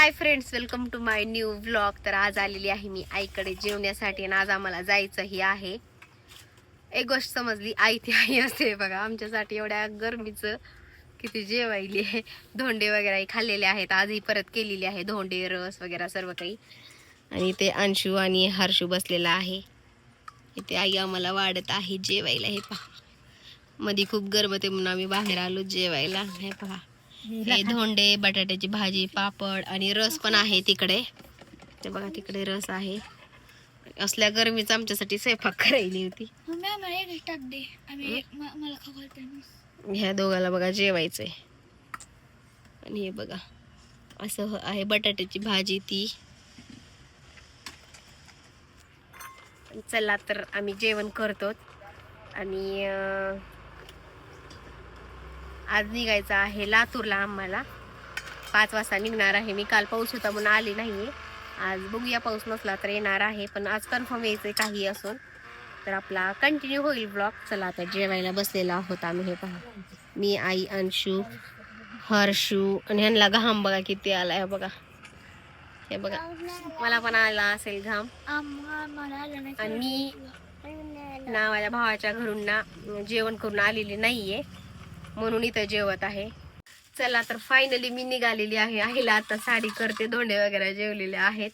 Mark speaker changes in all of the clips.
Speaker 1: High friends, welcome to my new vlog. तर आज आलेली आहे मी आईकडे जेवण्यासाठी आणि आज आम्हाला जायचंही आहे. एक गोष्ट समजली, आई ती आई असते बघा. आमच्यासाठी एवढ्या गरमीचं किती जेवायली आहे. धोंडे वगैरे खाल्लेले आहेत, आजही परत केलेली आहे धोंडे रस वगैरे सर्व काही. आणि ते अंशू आणि हर्षू बसलेला आहे. इथे आई आम्हाला वाढत आहे जेवायला. हे पहा, मध्ये खूप गरम होते म्हणून आम्ही बाहेर आलो जेवायला. हे पहा, हे धोंडे, बटाट्याची भाजी, पापड आणि रस पण आहे तिकडे. ते बघा, तिकडे रस आहे. असल्या गरमीच आमच्यासाठी स्वयंपाक करायली होती. ह्या दोघाला बघा जेवायचंय. आणि हे बघा, असं आहे बटाट्याची भाजी ती. चला तर आम्ही जेवण करतो. आणि आज निघायचं आहे लातूरला. आम्हाला 5 वाजता निघणार आहे मी. काल पाऊस होता म्हणून आले नाहीये. आज बघूया, पाऊस नसला तर येणार आहे, पण आज कन्फर्म यायचं काही असून. तर आपला कंटिन्यू होईल ब्लॉग. चला आता जेवायला बसलेला आहोत आम्ही. हे पहा, मी, आई, अंशू, हर्षू. आणि ह्यांना घाम बघा किती आलाय. हे बघा, हे बघा, मला पण आला असेल घाम. आणि मी ना माझ्या भावाच्या घरून ना जेवण करून आलेली नाहीये, म्हणून इथं जेवत आहे. चला तर फायनली मी निघालेली आहे. आईला आता साडी करते, धोंडे वगैरे जेवलेले आहेत.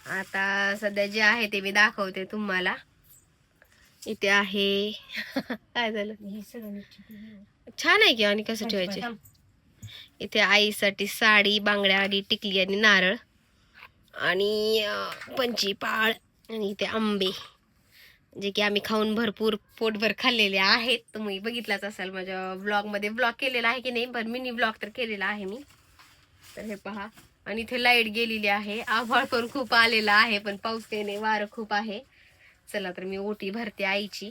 Speaker 1: आता सध्या जे आहे ते मी दाखवते तुम्हाला. इथे आहे काय झालं, छान आहे की. आणि कसं ठेवायचे. इथे आईसाठी साडी, बांगड्या आणि टिकली आणि नारळ आणि पंची पाळ. आणि इथे आंबे, जे की आम्ही खाऊन भरपूर पोटभर खाल्लेले आहेत. तुम्ही बघितलाच असाल माझ्या ब्लॉग मध्ये. ब्लॉग केलेला आहे की नाही, पण मिनी ब्लॉग तर केलेला आहे मी. तर हे पहा, आणि इथे लाईट गेलेली आहे. आभाळ पण खूप आलेला आहे, पण पाऊस काही नाही, वारं खूप आहे. चला तर मी ओटी भरते आईची.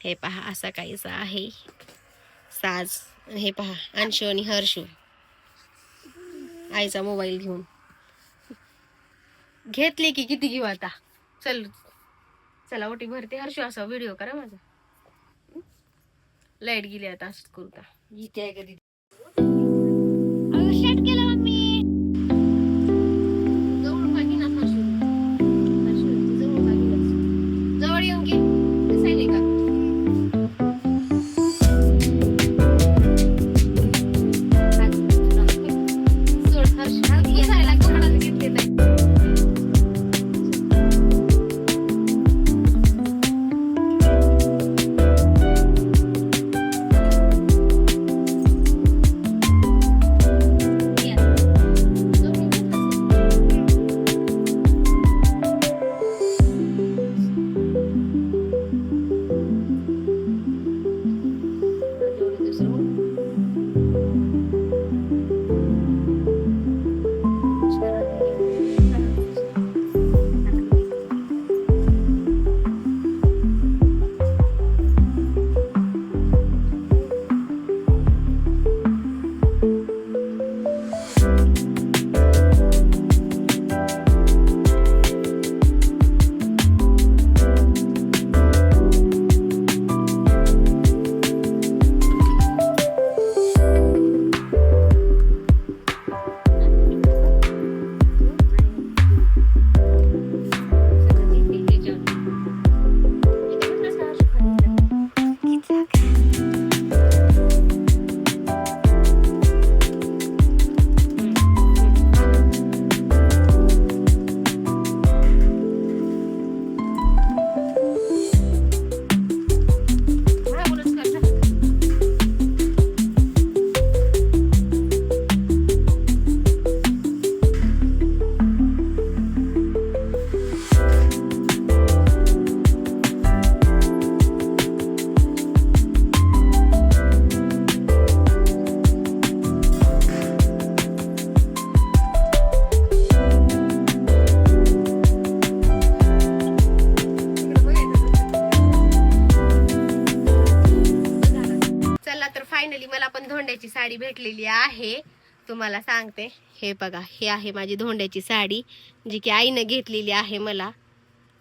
Speaker 1: हे पहा, असा काहीसा आहे साज. हे पहा, अंशू आणि हर्षू आईचा मोबाईल घेऊन घेतले की किती घेऊ आता. चला ओटी भरते. हर्षू असा व्हिडिओ करा माझा. लाईट गेली आता, असंच करू का. इथे कधी जवळ येऊन घे, दिसायले का. फायनली मला पण धोंड्याची साडी भेटलेली आहे. तुम्हाला सांगते, हे बघा, हे आहे माझी धोंड्याची साडी, जी की आईने घेतलेली आहे मला.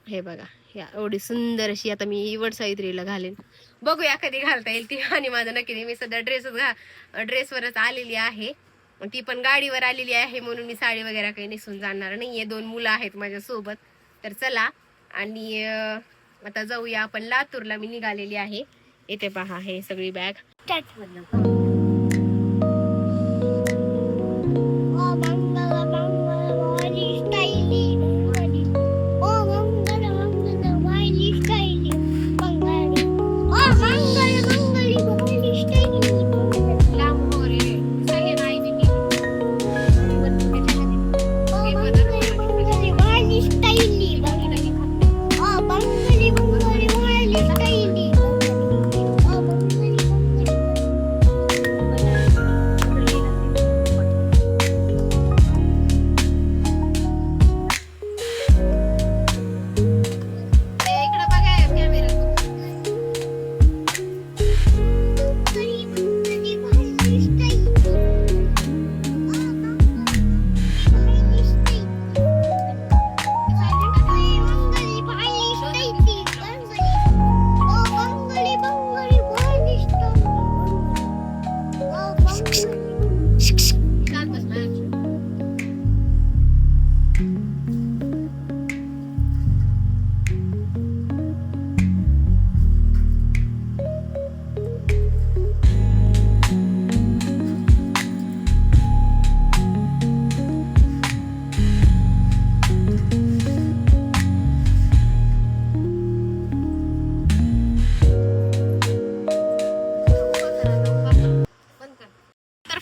Speaker 1: हे बघा, एवढी सुंदर अशी. आता मी वटसावित्रीला घालेन, बघूया कधी घालता येईल ती. आणि माझं नक्की नाही, मी सध्या ड्रेसवरच आलेली आहे. ती पण गाडीवर आलेली आहे म्हणून मी साडी वगैरे काही नेसून जाणार नाहीये. 2 मुलं आहेत माझ्या सोबत. तर चला आणि आता जाऊया आपण लातूरला. मी निघालेली आहे. इथे पहा हे सगळी बॅग.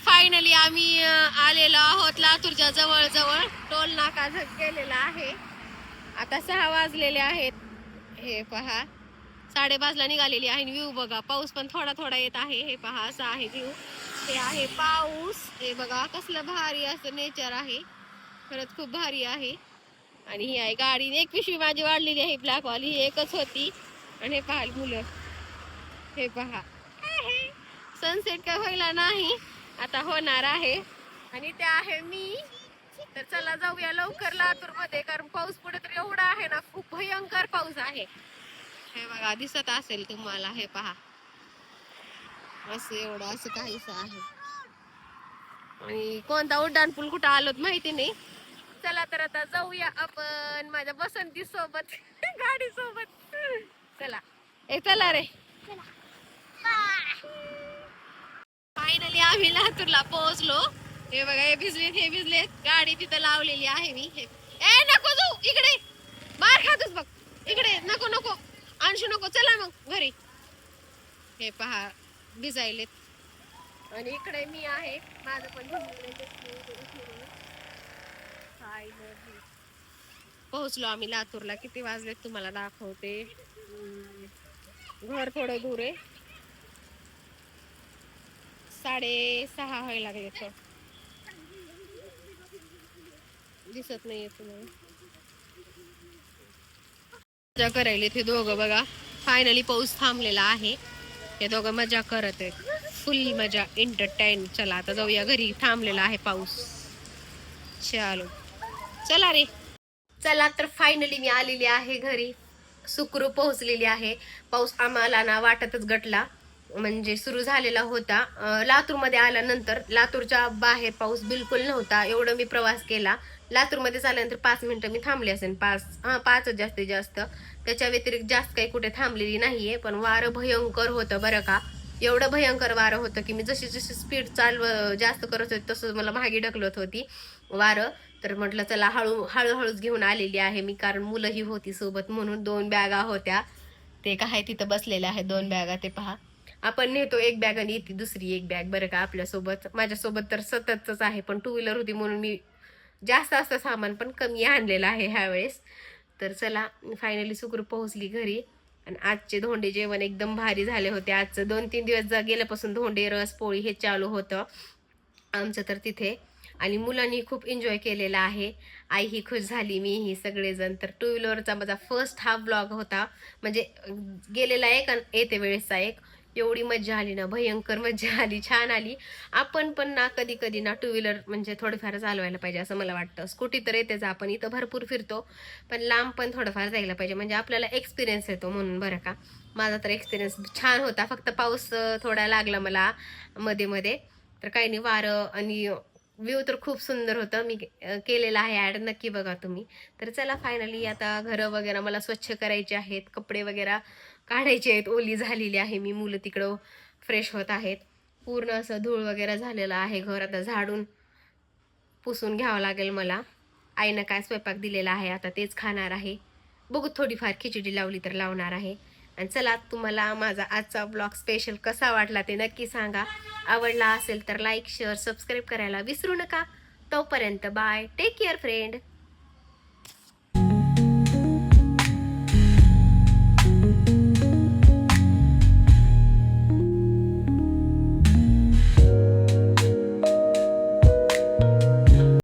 Speaker 1: फायनली आम्ही आलेलो आहोत लातूरच्या जवळ जवळ. टोल नाका गेलेला आहे. आता 6 वाजलेले आहेत. हे पहा 5:30ला निघालेली आहे. व्ह्यू बघा, पाऊस पण थोडा थोडा येत आहे. हे पहा असा आहे व्ह्यू. हे आहे पाऊस. हे बघा कसलं भारी असं नेचर आहे. खरंच खूप भारी आहे. आणि ही आहे गाडी. एक पिशवी माझी वाढलेली आहे ब्लॅकवाली. ही एकच होती. आणि हे पहा मुलं. हे पहा सनसेट काय व्हायला नाही, आता होणार आहे. आणि ते आहे मी. तर चला जाऊया लवकर लातूर मध्ये, कारण पाऊस पुढे तर एवढा आहे ना, खूप भयंकर पाऊस आहे. हे बघा दिसत असेल तुम्हाला. हे पहा असं एवढं असं काहीच आहे. आणि कोणता उड्डाण पूल कुठं आलोत माहिती नाही. चला तर आता जाऊया आपण माझ्या बसंती सोबत गाडी सोबत. चला चला रे. फायनली आम्ही लातूरला पोहोचलो. हे बघा हे भिजलेत. गाडी तिथं लावलेली आहे मी. ए नको जाऊ इकडे, मार खातोस बघ. इकडे नको आणशू नको. चला मग घरी. हे पहा भिजायलेत. आणि इकडे मी आहे. माझं पण पोहोचलो आम्ही लातूरला. किती वाजलेत तुम्हाला दाखवते. घर थोडं दूर आहे. 6:30 व्हायला लागले. तर दिसत नाहीये तुम्हाला. मजा करायले ते दोघं बघा. फायनली पाऊस थांबलेला आहे. हे दोघं मजा करत आहेत. फुल मजा, एंटरटेन. चला आता जाऊया घरी. थांबलेला आहे पाऊस. चलो चला रे. चला तर फायनली मी आलेली आहे घरी. सुखरूप पोहोचलेली आहे. पाऊस आम्हाला ना वाटतच गटला, म्हणजे सुरू झालेला होता. लातूरमध्ये आल्यानंतर लातूरच्या बाहेर पाऊस बिलकुल नव्हता. एवढं मी प्रवास केला. लातूरमध्ये आल्यानंतर 5 मिनिटं मी थांबले असेल. 5 जास्तीत जास्त. त्याच्या व्यतिरिक्त जास्त काही कुठे थांबलेली नाहीये. पण वारं भयंकर होतं बरं का. एवढं भयंकर वारं होतं की मी जशी स्पीड जास्त करत होती तसं मला मागे ढकलत होती वारं. तर म्हटलं चला हळूहळूच घेऊन आलेली आहे मी, कारण मुलंही होती सोबत म्हणून. 2 बॅगा होत्या. ते काय तिथं बसलेल्या आहेत 2 बॅगा. ते पहा आपण नेतो एक बॅग आणि येते दुसरी एक बॅग बरं का आपल्यासोबत. माझ्यासोबत तर सततच आहे, पण 2 व्हीलर होती म्हणून मी जास्त असतं सामान पण कमी आणलेलं आहे ह्यावेळेस. तर चला फायनली सुखरूप पोहोचली घरी. आणि आजचे धोंडे जेवण एकदम भारी झाले होते. आजचं 2-3 दिवस गेल्यापासून धोंडे, रस, पोळी हे चालू होतं आमचं तर तिथे. आणि मुलांनी खूप एन्जॉय केलेला आहे. आई ही खुश झाली, मी ही सगळेजण. तर 2 व्हीलरचा माझा फर्स्ट हा ब्लॉग होता, म्हणजे गेलेला एक आणि येते वेळेसचा एक. एवढी मज्जा आली ना, भयंकर मज्जा आली, छान आली. आपण पण ना कधी कधी ना 2 व्हीलर म्हणजे थोडंफार चालवायला पाहिजे असं मला वाटतं. स्कूटी तर येतेच, आपण इथं भरपूर फिरतो, पण लांब पण थोडंफार जायला पाहिजे, म्हणजे आपल्याला एक्सपिरियन्स येतो म्हणून बरं का. माझा तर एक्सपिरियन्स छान होता. फक्त पाऊस थोडा लागला मला मध्ये मध्ये. तर काही नाही, वारं आणि व्ह्यू तर खूप सुंदर होतं. मी केलेलं आहे ॲड, नक्की बघा तुम्ही. तर चला फायनली आता घरं वगैरे मला स्वच्छ करायचे आहेत, कपडे वगैरे काढायचे आहेत, ओली झालेली आहे मी, मुलं तिकडं फ्रेश होत आहेत. पूर्ण असं धूळ वगैरे झालेलं आहे घर, आता झाडून पुसून घ्यावं लागेल मला. आईनं काय स्वयंपाक दिलेला आहे आता तेच खाणार आहे. बघू, थोडीफार खिचडी लावली तर लावणार आहे. आणि चला, तुम्हाला माझा आजचा ब्लॉग स्पेशल कसा वाटला ते नक्की सांगा. आवडला असेल तर लाईक शेअर सबस्क्राईब करायला विसरू नका. तोपर्यंत बाय, टेक केअर फ्रेंड.